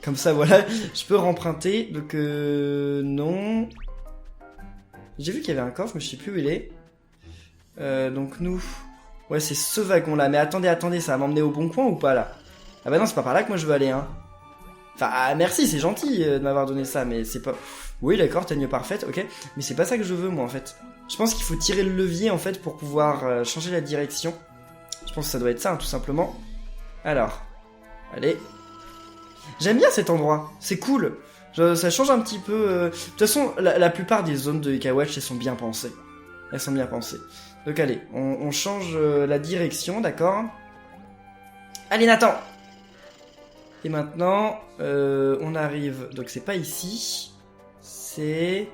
[SPEAKER 2] Comme ça, voilà. Je peux remprunter. Donc non. J'ai vu qu'il y avait un coffre, mais je sais plus où il est. Donc nous... Ouais, c'est ce wagon-là. Mais attendez, ça va m'emmener au bon coin ou pas, là? Ah bah non, c'est pas par là que moi je veux aller, hein. Enfin, merci, c'est gentil de m'avoir donné ça, mais c'est pas... Oui, d'accord, t'as une parfaite, ok. Mais c'est pas ça que je veux, moi, en fait. Je pense qu'il faut tirer le levier, en fait, pour pouvoir changer la direction. Je pense que ça doit être ça, hein, tout simplement. Alors, allez. J'aime bien cet endroit, c'est cool. Ça change un petit peu... De toute façon, la plupart des zones de Yokai Watch, elles sont bien pensées. Donc allez, on change la direction, d'accord. Allez, Nathan. Et maintenant, on arrive... Donc c'est pas ici. C'est...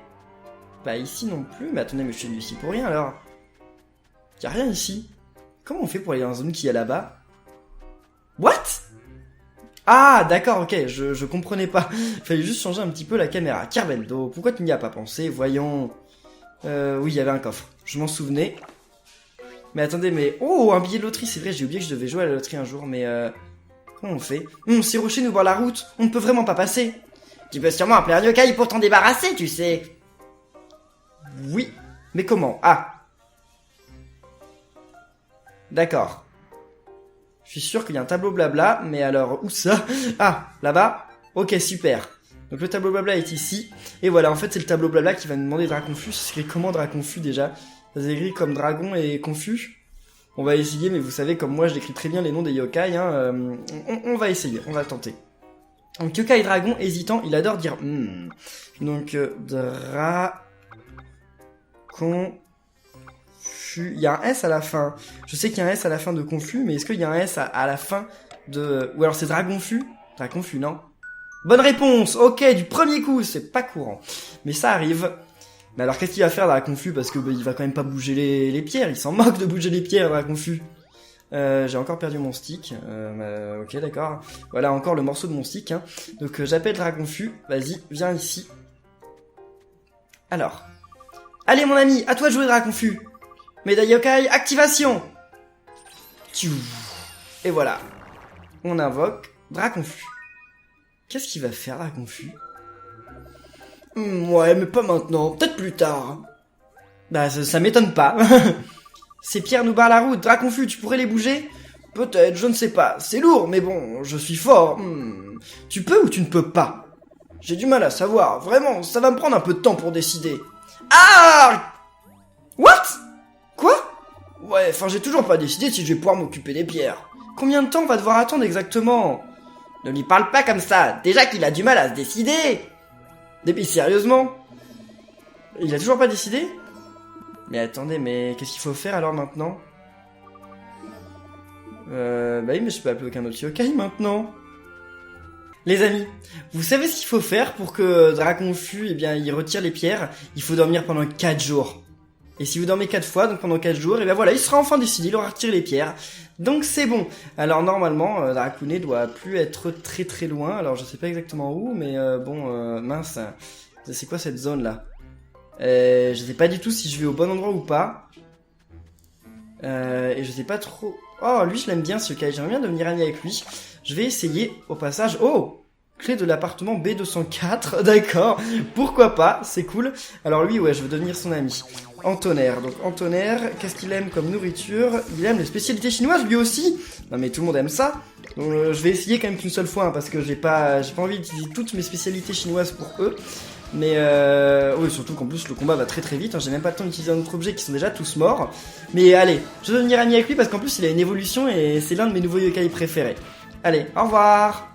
[SPEAKER 2] Pas ici non plus. Mais attendez, mais je suis venu ici pour rien alors. Y'a rien ici. Comment on fait pour aller dans la zone qui est là-bas? What? Ah, d'accord, ok, je comprenais pas. Il fallait juste changer un petit peu la caméra. Carveldo, pourquoi tu n'y as pas pensé? Voyons... oui, il y avait un coffre. Je m'en souvenais. Mais attendez, mais... Oh, un billet de loterie, c'est vrai, j'ai oublié que je devais jouer à la loterie un jour, mais... Comment on fait? Ces rochers nous barrent la route, on ne peut vraiment pas passer. Tu peux sûrement appeler un yokai pour t'en débarrasser, tu sais. Oui, mais comment? Ah. D'accord. Je suis sûr qu'il y a un tableau blabla, mais alors, où ça? Ah, là-bas? Ok, super. Donc le tableau blabla est ici. Et voilà, en fait, c'est le tableau blabla qui va nous demander Draconfus. C'est écrit comment Draconfus déjà? Ça s'écrit comme dragon et confus. On va essayer, mais vous savez, comme moi, je décris très bien les noms des yokai. Hein, on va essayer, on va tenter. Donc yokai dragon, hésitant, il adore dire Donc confus. Il y a un S à la fin. Je sais qu'il y a un S à la fin de confus, mais est-ce qu'il y a un S à la fin de... Ou alors c'est dragonfus? Dragonfus, non? Bonne réponse. Ok, du premier coup, c'est pas courant. Mais ça arrive. Mais alors qu'est-ce qu'il va faire Draconfus? Parce que il va quand même pas bouger les pierres. Il s'en moque de bouger les pierres, Draconfus. J'ai encore perdu mon stick. Ok, d'accord. Voilà, encore le morceau de mon stick. Hein. Donc j'appelle Draconfus. Vas-y, viens ici. Alors. Allez mon ami, à toi de jouer Draconfus. Médaille yokai, activation. Et voilà. On invoque Draconfus. Qu'est-ce qu'il va faire Draconfus? Ouais, mais pas maintenant, peut-être plus tard. Bah, ça m'étonne pas. Ces pierres nous barrent la route. Draconfus, tu pourrais les bouger? Peut-être, je ne sais pas. C'est lourd, mais bon, je suis fort. Tu peux ou tu ne peux pas? J'ai du mal à savoir. Vraiment, ça va me prendre un peu de temps pour décider. Ah! What? Quoi? Ouais, enfin, j'ai toujours pas décidé si je vais pouvoir m'occuper des pierres. Combien de temps on va devoir attendre exactement? Ne lui parle pas comme ça. Déjà qu'il a du mal à se décider. Mais sérieusement? Il a toujours pas décidé? Mais attendez, mais qu'est-ce qu'il faut faire alors maintenant? Bah oui, mais je peux appeler aucun autre yokai maintenant. Les amis, vous savez ce qu'il faut faire pour que Draconfus, il retire les pierres? Il faut dormir pendant 4 jours. Et si vous dormez 4 fois, donc pendant 4 jours, voilà, il sera enfin décidé, il aura retiré les pierres. Donc c'est bon. Alors normalement, Draconet doit plus être très très loin. Alors je sais pas exactement où, mais mince. C'est quoi cette zone là? Je sais pas du tout si je vais au bon endroit ou pas. Et je sais pas trop... Oh, lui je l'aime bien ce yokai, j'aimerais bien devenir ami avec lui. Je vais essayer au passage... Oh! Clé de l'appartement B204, d'accord, pourquoi pas, c'est cool. Alors lui, ouais, je veux devenir son ami. Antonaire, donc Antonaire, qu'est-ce qu'il aime comme nourriture? Il aime les spécialités chinoises, lui aussi. Non mais tout le monde aime ça. Donc je vais essayer quand même qu'une seule fois, hein, parce que j'ai pas envie d'utiliser toutes mes spécialités chinoises pour eux. Mais oui, surtout qu'en plus le combat va très très vite, hein, j'ai même pas le temps d'utiliser un autre objet qui sont déjà tous morts. Mais allez, je vais devenir ami avec lui parce qu'en plus il a une évolution et c'est l'un de mes nouveaux yokai préférés. Allez, au revoir.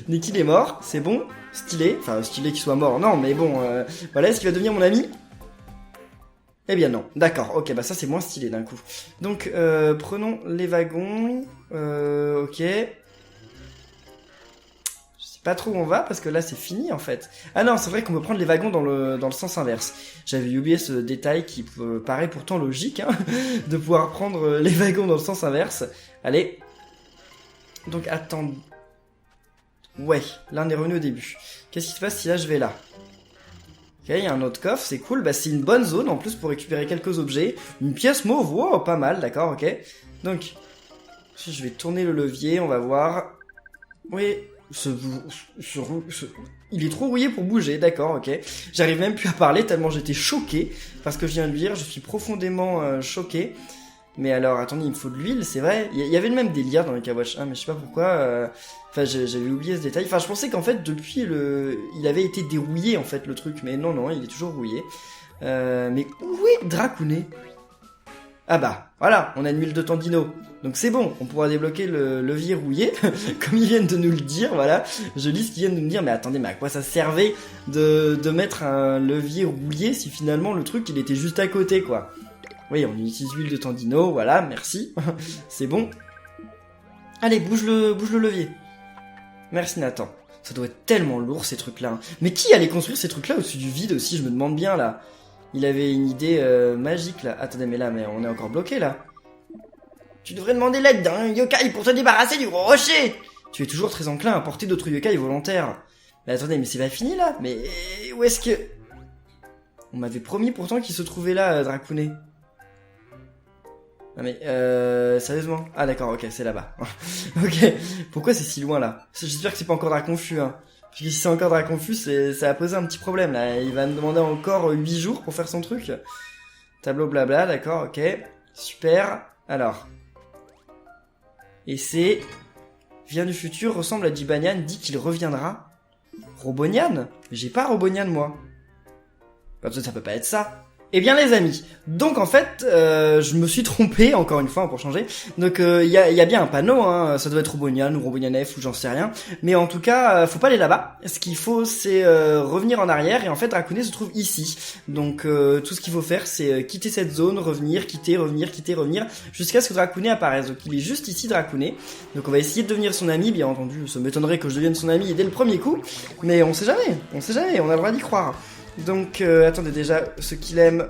[SPEAKER 2] Dès qu'il est mort, c'est bon, stylé, enfin stylé qu'il soit mort, non mais bon, voilà, est-ce qu'il va devenir mon ami? Eh bien non, d'accord, ok, bah ça c'est moins stylé d'un coup. Donc prenons les wagons, ok. Pas trop où on va parce que là c'est fini en fait. Ah non, c'est vrai qu'on peut prendre les wagons dans le sens inverse. J'avais oublié ce détail qui paraît pourtant logique, hein, de pouvoir prendre les wagons dans le sens inverse. Allez. Donc attends. Ouais, là on est revenu au début. Qu'est-ce qui se passe si là je vais là? Ok, il y a un autre coffre, c'est cool. Bah c'est une bonne zone en plus pour récupérer quelques objets. Une pièce mauve, wow, pas mal, d'accord, ok. Donc, je vais tourner le levier, on va voir. Oui. Il est trop rouillé pour bouger, d'accord, ok. J'arrive même plus à parler tellement j'étais choqué parce que je viens de lui dire, je suis profondément choqué. Mais alors, attendez, il me faut de l'huile, c'est vrai. Il y avait le même délire dans le Kawash 1, mais je sais pas pourquoi. Enfin, j'avais oublié ce détail. Enfin, je pensais qu'en fait, depuis il avait été dérouillé en fait le truc, mais non, il est toujours rouillé. Mais où est Dracounet? Ah bah, voilà, on a une huile de Tandino. Donc c'est bon, on pourra débloquer le levier rouillé, comme ils viennent de nous le dire, voilà. Je lis ce qu'ils viennent de nous dire, mais attendez, mais à quoi ça servait de mettre un levier rouillé si finalement le truc, il était juste à côté, quoi. Oui, on utilise l'huile de Tandino, voilà, merci. C'est bon. Allez, bouge le levier. Merci Nathan. Ça doit être tellement lourd, ces trucs-là. Hein. Mais qui allait construire ces trucs-là au-dessus du vide aussi, je me demande bien, là. Il avait une idée magique là. Attendez, mais on est encore bloqué là. Tu devrais demander l'aide d'un yokai pour te débarrasser du gros rocher. Tu es toujours très enclin à porter d'autres yokai volontaires. Mais attendez, mais c'est pas fini là? Mais où est-ce que... On m'avait promis pourtant qu'il se trouvait là, Dracounet. Non mais sérieusement? Ah d'accord, ok, c'est là-bas. Ok, pourquoi c'est si loin là? J'espère que c'est pas encore Draconfus, hein. Parce que si c'est encore Draconfus, ça a posé un petit problème là. Il va me demander encore 8 jours pour faire son truc. Tableau blabla, d'accord, ok. Super. Alors. Et c'est... Vient du futur, ressemble à Jibanian, dit qu'il reviendra. Robonian? J'ai pas Robonian moi. Comme ça peut pas être ça. Eh bien les amis, donc en fait, je me suis trompé, encore une fois, pour changer. Donc il y a bien un panneau, hein, ça doit être Robonian ou Robonian F ou j'en sais rien. Mais en tout cas, faut pas aller là-bas. Ce qu'il faut, c'est revenir en arrière et en fait, Dracounet se trouve ici. Donc tout ce qu'il faut faire, c'est quitter cette zone, revenir, quitter, revenir, jusqu'à ce que Dracounet apparaisse. Donc il est juste ici, Dracounet. Donc on va essayer de devenir son ami, bien entendu. Ça m'étonnerait que je devienne son ami dès le premier coup. Mais on sait jamais, on a le droit d'y croire. Donc, attendez, déjà, ce qu'il aime,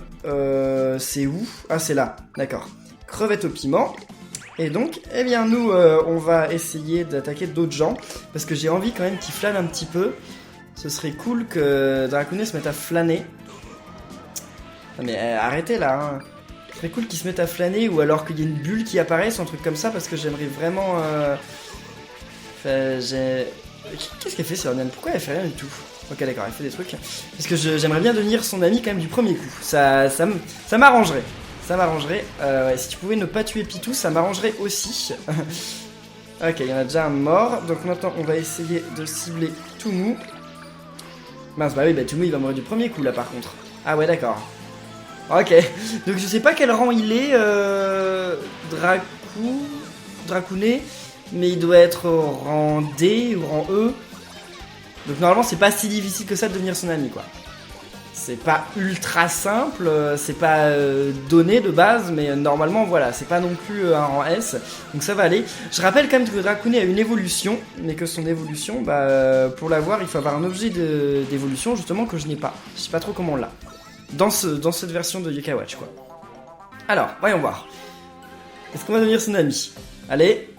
[SPEAKER 2] c'est où? Ah, c'est là, d'accord. Crevette au piment. Et donc, eh bien, nous, on va essayer d'attaquer d'autres gens, parce que j'ai envie quand même qu'il flâne un petit peu. Ce serait cool que Dracounet se mette à flâner. Non mais arrêtez là, hein. Ce serait cool qu'il se mette à flâner, ou alors qu'il y ait une bulle qui apparaisse, un truc comme ça, parce que j'aimerais vraiment... Enfin, qu'est-ce qu'elle fait, Cyranian? Pourquoi elle fait rien du tout? Ok, d'accord, elle fait des trucs. Parce que j'aimerais bien devenir son ami quand même du premier coup. Ça m'arrangerait. Ça m'arrangerait. Ouais, si tu pouvais ne pas tuer Pitou, ça m'arrangerait aussi. Ok, il y en a déjà un mort. Donc maintenant, on va essayer de cibler Toumou. Mince, bah oui, bah Toumou, il va mourir du premier coup, là, par contre. Ah ouais, d'accord. Ok. Donc je sais pas quel rang il est, Dracounet. Mais il doit être au rang D ou rang E. Donc normalement c'est pas si difficile que ça de devenir son ami quoi. C'est pas ultra simple, c'est pas donné de base, mais normalement voilà, c'est pas non plus un rang S, donc ça va aller. Je rappelle quand même que Dracounet a une évolution, mais que son évolution, pour l'avoir il faut avoir un objet d'évolution justement que je n'ai pas. Je sais pas trop comment on l'a. Dans cette version de Yokai Watch quoi. Alors, voyons voir. Est-ce qu'on va devenir son ami? Allez.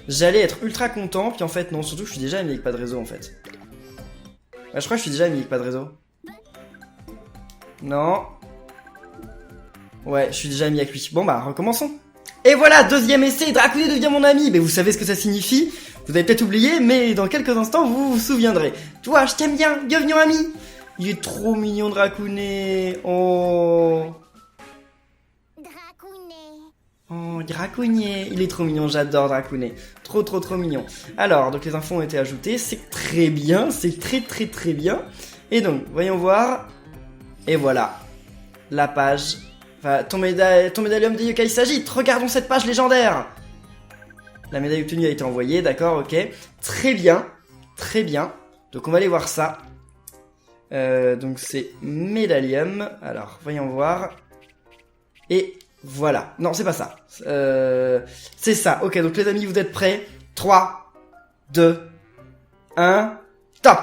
[SPEAKER 2] J'allais être ultra content, puis en fait non, surtout que je suis déjà ami avec pas de réseau en fait. Je crois que je suis déjà ami avec pas de réseau. Non. Ouais, je suis déjà ami avec lui. Bon bah, recommençons. Et voilà, deuxième essai, Dracounet devient mon ami. Mais vous savez ce que ça signifie? Vous avez peut-être oublié, mais dans quelques instants, vous vous souviendrez. Toi, je t'aime bien, devenons amis. Il est trop mignon, Dracounet. Oh... Oh, Dracounet, il est trop mignon, j'adore Dracounet. Trop mignon. Alors, donc les infos ont été ajoutées, c'est très bien, c'est très bien. Et donc, voyons voir. Et voilà, la page. Enfin, ton médaillum de yokai s'agite, regardons cette page légendaire. La médaille obtenue a été envoyée, d'accord, ok. Très bien. Donc on va aller voir ça. Donc c'est médaillum. Alors, voyons voir. Et... voilà. Non, c'est pas ça. C'est ça. Ok, donc les amis, vous êtes prêts? 3, 2, 1, top!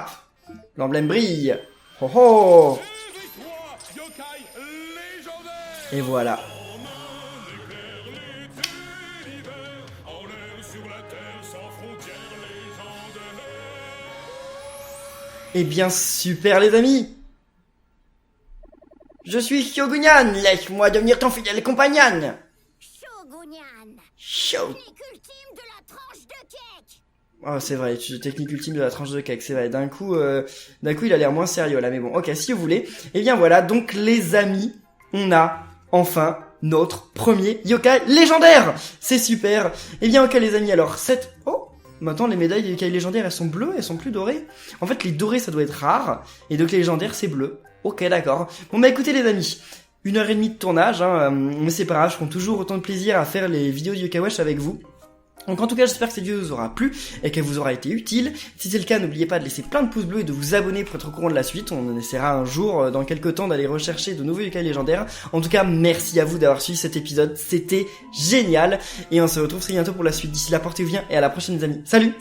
[SPEAKER 2] L'emblème brille. Oh oh! Et voilà. Eh bien, super les amis! Je suis Shogunyan, laisse-moi devenir ton fidèle compagnon.
[SPEAKER 3] Shogunyan. Technique ultime de la tranche de cake.
[SPEAKER 2] Oh, c'est vrai, technique ultime de la tranche de cake, c'est vrai. D'un coup, il a l'air moins sérieux là, mais bon, ok, si vous voulez. Eh bien voilà, donc les amis, on a enfin notre premier yokai légendaire. C'est super. Eh bien ok les amis, alors cette... Oh, maintenant les médailles des yokai légendaires, elles sont bleues, elles sont plus dorées. En fait, les dorés, ça doit être rare, et donc les légendaires, c'est bleu. Ok, d'accord. Bon bah écoutez les amis, 1h30 de tournage, mais c'est pas grave, je prends toujours autant de plaisir à faire les vidéos de Yokai Watch avec vous. Donc en tout cas, j'espère que cette vidéo vous aura plu et qu'elle vous aura été utile. Si c'est le cas, n'oubliez pas de laisser plein de pouces bleus et de vous abonner pour être au courant de la suite. On essaiera un jour, dans quelques temps, d'aller rechercher de nouveaux yokai légendaires. En tout cas, merci à vous d'avoir suivi cet épisode, c'était génial. Et on se retrouve très bientôt pour la suite. D'ici là, portez-vous bien et à la prochaine les amis. Salut!